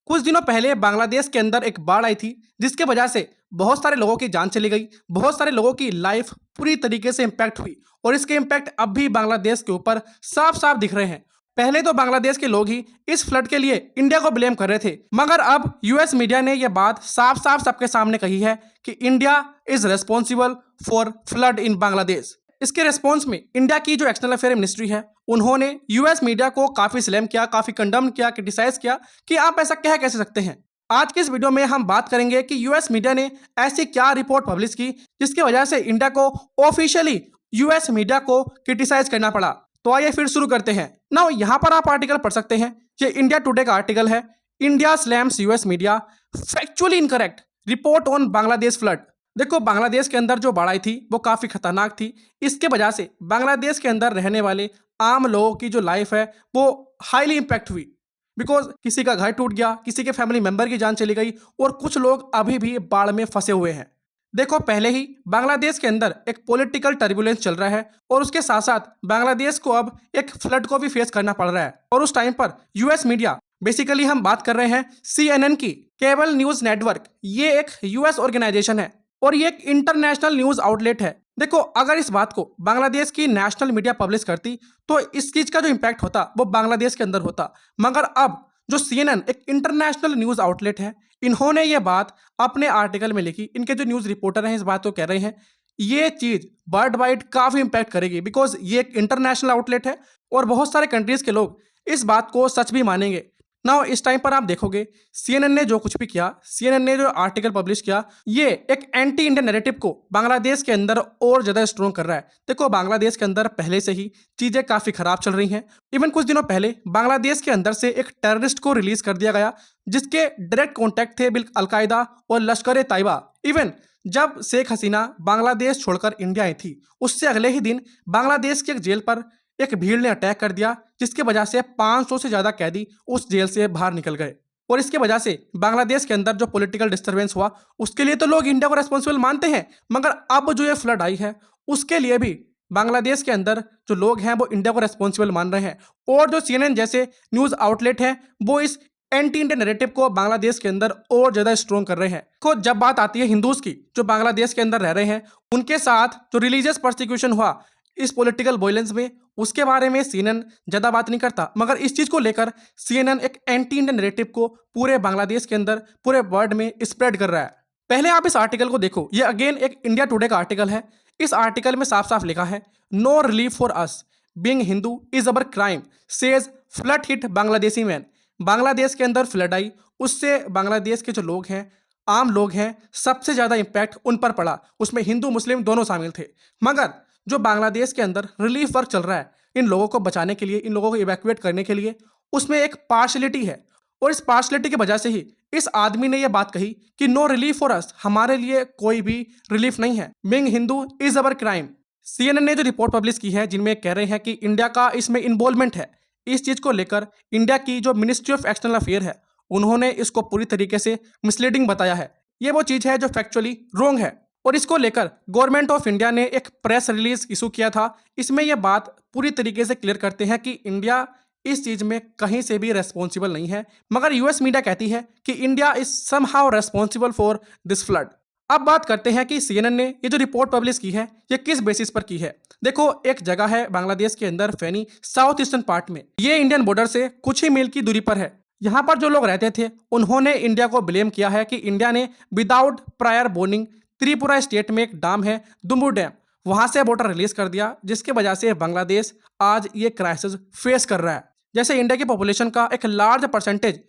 कुछ दिनों पहले बांग्लादेश के अंदर एक बाढ़ आई थी जिसके वजह से बहुत सारे लोगों की जान चली गई, बहुत सारे लोगों की लाइफ पूरी तरीके से इम्पैक्ट हुई और इसके इम्पैक्ट अब भी बांग्लादेश के ऊपर साफ साफ दिख रहे हैं। पहले तो बांग्लादेश के लोग ही इस फ्लड के लिए इंडिया को ब्लेम कर रहे थे, मगर अब यूएस मीडिया ने यह बात साफ साफ सबके सामने कही है कि India is responsible for flood in Bangladesh. इसके रिस्पॉन्स में इंडिया की जो एक्सटर्नल अफेयर मिनिस्ट्री है उन्होंने यूएस मीडिया को काफी स्लैम किया, काफी कंडम किया, क्रिटिसाइज किया कि आप ऐसा कह कैसे सकते हैं। आज के इस वीडियो में हम बात करेंगे कि यूएस मीडिया ने ऐसी क्या रिपोर्ट पब्लिश की जिसकी वजह से इंडिया को ऑफिशियली यूएस मीडिया को क्रिटिसाइज करना पड़ा। तो आइए फिर शुरू करते हैं। नाउ यहाँ पर आप आर्टिकल पढ़ सकते हैं, ये इंडिया टुडे का आर्टिकल है। India slams US media factually incorrect report on Bangladesh flood. देखो, बांग्लादेश के अंदर जो बाढ़ आई थी वो काफ़ी खतरनाक थी। इसके वजह से बांग्लादेश के अंदर रहने वाले आम लोगों की जो लाइफ है वो हाईली इम्पैक्ट हुई। बिकॉज किसी का घर टूट गया, किसी के फैमिली मेंबर की जान चली गई और कुछ लोग अभी भी बाढ़ में फंसे हुए हैं। देखो, पहले ही बांग्लादेश के अंदर एक पॉलिटिकल टर्बुलेंस चल रहा है और उसके साथ साथ बांग्लादेश को अब एक फ्लड को भी फेस करना पड़ रहा है। और उस टाइम पर यूएस मीडिया, बेसिकली हम बात कर रहे हैं CNN की, केबल न्यूज नेटवर्क, ये एक यूएस ऑर्गेनाइजेशन है और ये एक इंटरनेशनल न्यूज आउटलेट है। देखो, अगर इस बात को बांग्लादेश की नेशनल मीडिया पब्लिश करती तो इस चीज का जो इम्पैक्ट होता वो बांग्लादेश के अंदर होता, मगर अब जो CNN एक इंटरनेशनल न्यूज आउटलेट है, इन्होंने ये बात अपने आर्टिकल में लिखी। इनके जो न्यूज रिपोर्टर हैं इस बात को कह रहे हैं ये चीज वर्ल्ड वाइड काफी इम्पैक्ट करेगी, बिकॉज ये एक इंटरनेशनल आउटलेट है और बहुत सारे कंट्रीज के लोग इस बात को सच भी मानेंगे। नाउ इस टाइम पर आप देखोगे CNN ने जो कुछ भी किया, CNN ने जो आर्टिकल पब्लिश किया, ये एक एंटी इंडियन नैरेटिव को बांग्लादेश के अंदर और ज़्यादा स्ट्रॉन्ग कर रहा है। देखो, बांग्लादेश के अंदर पहले से ही चीज़ें काफ़ी ख़राब चल रही हैं। इवन कुछ दिनों पहले बांग्लादेश के अंदर से एक टेररिस्ट को रिलीज़ कर दिया गया जिसके डायरेक्ट कॉन्टैक्ट थे अलकायदा और लश्कर ए तैयबा। इवन जब शेख हसीना बांग्लादेश छोड़कर इंडिया आई थी उससे अगले ही दिन बांग्लादेश की एक जेल पर एक भीड़ ने अटैक कर दिया जिसकी वजह से 500 से ज़्यादा कैदी उस जेल से बाहर निकल गए। और इसके वजह से बांग्लादेश के अंदर जो पॉलिटिकल डिस्टर्बेंस हुआ उसके लिए तो लोग इंडिया को रेस्पॉन्सिबल मानते हैं, मगर अब जो ये फ्लड आई है उसके लिए भी बांग्लादेश के अंदर जो लोग हैं वो इंडिया को रेस्पॉन्सिबल मान रहे हैं। और जो CNN जैसे न्यूज़ आउटलेट हैं वो इस एंटी इंडियन नैरेटिव को बांग्लादेश के अंदर और ज़्यादा स्ट्रॉन्ग कर रहे हैं। तो जब बात आती है हिंदूज़ की जो बांग्लादेश के अंदर रह रहे हैं, उनके साथ जो रिलीजियस परसिक्यूशन हुआ इस पॉलिटिकल वायलेंस में, उसके बारे में CNN ज़्यादा बात नहीं करता, मगर इस चीज़ को लेकर CNN एक एंटी इंडियन नैरेटिव को पूरे बांग्लादेश के अंदर, पूरे वर्ल्ड में स्प्रेड कर रहा है। पहले आप इस आर्टिकल को देखो, ये अगेन एक इंडिया टुडे का आर्टिकल है। इस आर्टिकल में साफ साफ लिखा है, no relief for us being Hindu is our crime says flood hit Bangladeshi man. Bangladesh के अंदर फ्लड आई, उससे बांग्लादेश के जो लोग हैं, आम लोग हैं, सबसे ज़्यादा इम्पैक्ट उन पर पड़ा। उसमें हिंदू मुस्लिम दोनों शामिल थे। मगर जो बांग्लादेश के अंदर रिलीफ वर्क चल रहा है इन लोगों को बचाने के लिए, इन लोगों को इवैक्यूएट करने के लिए, उसमें एक पार्शलिटी है। और इस पार्शलिटी की वजह से ही इस आदमी ने यह बात कही कि नो रिलीफ फॉर अस, हमारे लिए कोई भी रिलीफ नहीं है, being Hindu is our crime. CNN ने जो रिपोर्ट पब्लिश की है जिनमें कह रहे हैं कि इंडिया का इसमें इन्वॉल्वमेंट है, इस चीज़ को लेकर इंडिया की जो मिनिस्ट्री ऑफ एक्सटर्नल अफेयर है उन्होंने इसको पूरी तरीके से मिसलीडिंग बताया है। ये वो चीज़ है जो फैक्चुअली रॉन्ग है और इसको लेकर गवर्नमेंट ऑफ इंडिया ने एक प्रेस रिलीज इशू किया था। इसमें यह बात पूरी तरीके से क्लियर करते हैं कि इंडिया इस चीज़ में कहीं से भी रेस्पॉन्सिबल नहीं है, मगर यूएस मीडिया कहती है कि India is somehow responsible for this flood. अब बात करते हैं कि CNN ने ये जो रिपोर्ट पब्लिश की है ये किस बेसिस पर की है। देखो, एक जगह है बांग्लादेश के अंदर फेनी, साउथ ईस्टर्न पार्ट में, ये इंडियन बॉर्डर से कुछ ही मील की दूरी पर है। यहाँ पर जो लोग रहते थे उन्होंने इंडिया को ब्लेम किया है कि इंडिया ने without prior warning Tripura state में एक डैम है दुम्बू डैम, वहां से वाटर रिलीज कर दिया, जिसके वजह से बांग्लादेश आज ये क्राइसिस फेस कर रहा है। जैसे इंडिया की पॉपुलेशन का एक लार्ज परसेंटेज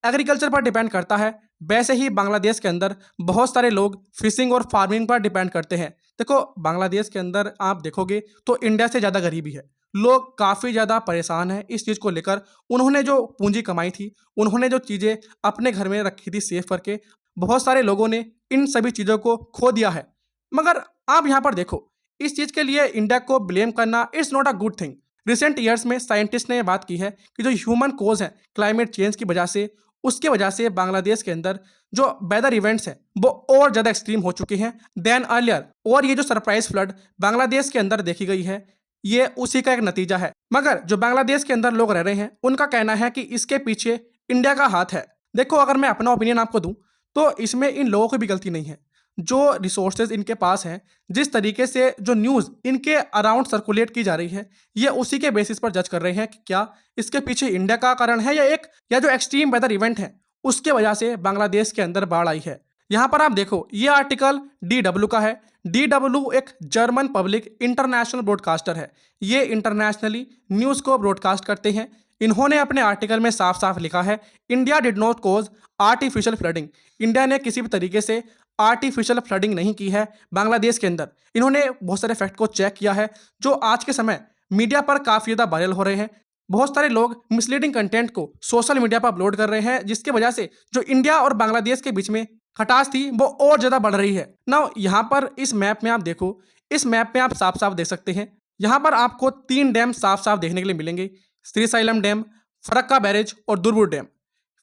एग्रीकल्चर पर डिपेंड करता है, वैसे ही बांग्लादेश के अंदर बहुत सारे लोग फिशिंग और फार्मिंग पर डिपेंड करते हैं। देखो, बांग्लादेश के अंदर आप देखोगे तो इंडिया से ज़्यादा गरीबी है, लोग काफ़ी ज़्यादा परेशान हैं इस चीज़ को लेकर। उन्होंने जो पूंजी कमाई थी, उन्होंने जो चीज़ें अपने घर में रखी थी सेव करके, बहुत सारे लोगों ने इन सभी चीज़ों को खो दिया है। मगर आप यहाँ पर देखो, इस चीज़ के लिए इंडिया को ब्लेम करना it's not a good thing. Recent years में साइंटिस्ट ने बात की है कि जो ह्यूमन कोज है क्लाइमेट चेंज की वजह से, उसके वजह से बांग्लादेश के अंदर जो वेदर इवेंट्स हैं वो और ज़्यादा एक्सट्रीम हो चुके हैं देन अर्लियर। और ये जो सरप्राइज फ्लड बांग्लादेश के अंदर देखी गई है ये उसी का एक नतीजा है। मगर जो बांग्लादेश के अंदर लोग रह रहे हैं उनका कहना है कि इसके पीछे इंडिया का हाथ है। देखो, अगर मैं अपना ओपिनियन आपको दूं तो इसमें इन लोगों की भी गलती नहीं है। जो रिसोर्सेज इनके पास हैं, जिस तरीके से जो न्यूज़ इनके अराउंड सर्कुलेट की जा रही है, ये उसी के बेसिस पर जज कर रहे हैं कि क्या इसके पीछे इंडिया का कारण है या जो एक्सट्रीम वेदर इवेंट है उसके वजह से बांग्लादेश के अंदर बाढ़ आई है। यहाँ पर आप देखो, ये आर्टिकल DW का है। DW एक जर्मन पब्लिक इंटरनेशनल ब्रॉडकास्टर है। ये इंटरनेशनली न्यूज़ को ब्रॉडकास्ट करते हैं। इन्होंने अपने आर्टिकल में साफ साफ लिखा है, India did not cause artificial flooding. India ने किसी भी तरीके से आर्टिफिशियल फ्लडिंग नहीं की है बांग्लादेश के अंदर। इन्होंने बहुत सारे फैक्ट को चेक किया है जो आज के समय मीडिया पर काफ़ी ज़्यादा वायरल हो रहे हैं। बहुत सारे लोग मिसलीडिंग कंटेंट को सोशल मीडिया पर अपलोड कर रहे हैं, जिसकी वजह से जो इंडिया और बांग्लादेश के बीच में खटास थी वो और ज़्यादा बढ़ रही है। नाउ यहाँ पर इस मैप में आप देखो, इस मैप में आप साफ साफ देख सकते हैं। यहाँ पर आपको 3 डैम साफ साफ देखने के लिए मिलेंगे, श्रीशैलम डैम, फरक्का बैरेज और दुर्बुर डैम।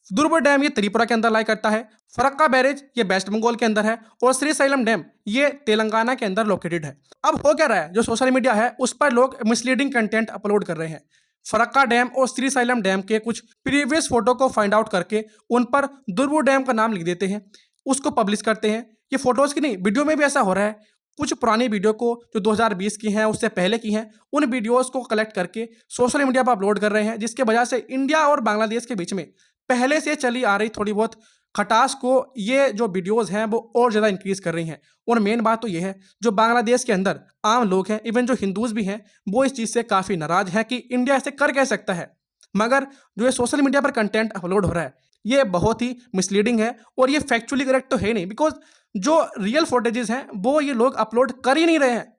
दुर्बुर डैम ये त्रिपुरा के अंदर लाई करता है, फरक्का बैरेज ये वेस्ट बंगाल के अंदर है और श्रीशैलम डैम ये तेलंगाना के अंदर लोकेटेड है। अब हो क्या रहा है, जो सोशल मीडिया है उस पर लोग मिसलीडिंग कंटेंट अपलोड कर रहे हैं। फरक्का डैम और श्रीशैलम डैम के कुछ प्रीवियस फोटो को फाइंड आउट करके उन पर दुर्बुर डैम का नाम लिख देते हैं, उसको पब्लिश करते हैं। ये फोटोज की नहीं, वीडियो में भी ऐसा हो रहा है। कुछ पुरानी वीडियो को जो 2020 की हैं, उससे पहले की हैं, उन वीडियोस को कलेक्ट करके सोशल मीडिया पर अपलोड कर रहे हैं, जिसके वजह से इंडिया और बांग्लादेश के बीच में पहले से चली आ रही थोड़ी बहुत खटास को ये जो वीडियोस हैं वो और ज़्यादा इंक्रीज कर रही हैं। और मेन बात तो ये है, जो बांग्लादेश के अंदर आम लोग हैं, इवन जो हिंदूज भी हैं, वो इस चीज़ से काफ़ी नाराज हैं कि इंडिया ऐसे कर कह सकता है। मगर जो ये सोशल मीडिया पर कंटेंट अपलोड हो रहा है ये बहुत ही मिसलीडिंग है और ये फैक्चुअली करेक्ट तो है नहीं, बिकॉज जो रियल फुटेजेस हैं वो ये लोग अपलोड कर ही नहीं रहे हैं,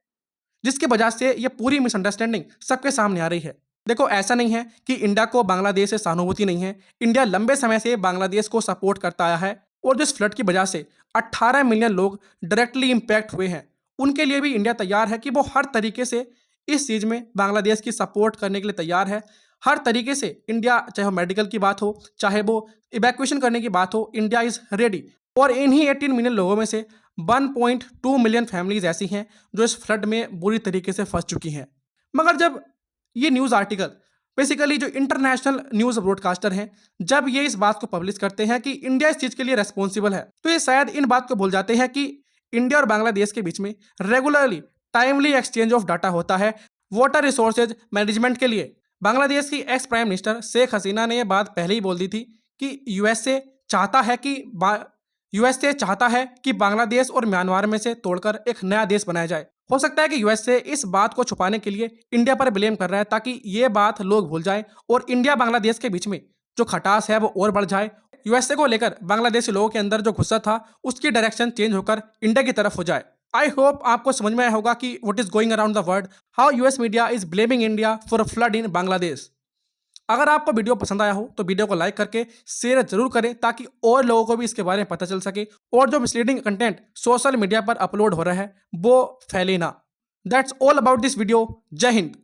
जिसकी वजह से ये पूरी मिसअंडरस्टैंडिंग सबके सामने आ रही है। देखो, ऐसा नहीं है कि इंडिया को बांग्लादेश से सहानुभूति नहीं है। इंडिया लंबे समय से बांग्लादेश को सपोर्ट करता आया है और जिस फ्लड की वजह से 18 मिलियन लोग डायरेक्टली इम्पैक्ट हुए हैं, उनके लिए भी इंडिया तैयार है कि वो हर तरीके से इस चीज़ में बांग्लादेश की सपोर्ट करने के लिए तैयार है। हर तरीके से इंडिया, चाहे वो मेडिकल की बात हो, चाहे वो इवैक्यूएशन करने की बात हो, इंडिया इज़ रेडी। और इन्हीं 18 मिलियन लोगों में से 1.2 मिलियन फैमिलीज ऐसी हैं जो इस फ्लड में बुरी तरीके से फंस चुकी हैं। मगर जब ये न्यूज़ आर्टिकल, बेसिकली जो इंटरनेशनल न्यूज़ ब्रॉडकास्टर हैं, जब ये इस बात को पब्लिश करते हैं कि इंडिया इस चीज़ के लिए रेस्पॉन्सिबल है, तो ये शायद इन बात को भूल जाते हैं कि इंडिया और बांग्लादेश के बीच में regularly timely exchange of data होता है वाटर रिसोर्सेज मैनेजमेंट के लिए। बांग्लादेश की ex prime minister Sheikh Hasina ने यह बात पहले ही बोल दी थी कि यूएसए चाहता है कि बांग्लादेश और म्यांमार में से तोड़कर एक नया देश बनाया जाए। हो सकता है कि यूएसए इस बात को छुपाने के लिए इंडिया पर ब्लेम कर रहा है, ताकि ये बात लोग भूल जाएं और इंडिया बांग्लादेश के बीच में जो खटास है वो और बढ़ जाए। यूएसए को लेकर बांग्लादेशी लोगों के अंदर जो गुस्सा था उसकी डायरेक्शन चेंज होकर इंडिया की तरफ हो जाए। आई होप आपको समझ में आया होगा कि what is going around the world, how US media is blaming India for flood in Bangladesh. अगर आपको वीडियो पसंद आया हो तो वीडियो को लाइक करके शेयर जरूर करें, ताकि और लोगों को भी इसके बारे में पता चल सके और जो मिसलीडिंग कंटेंट सोशल मीडिया पर अपलोड हो रहा है वो फैले ना। That's all about this video. जय हिंद।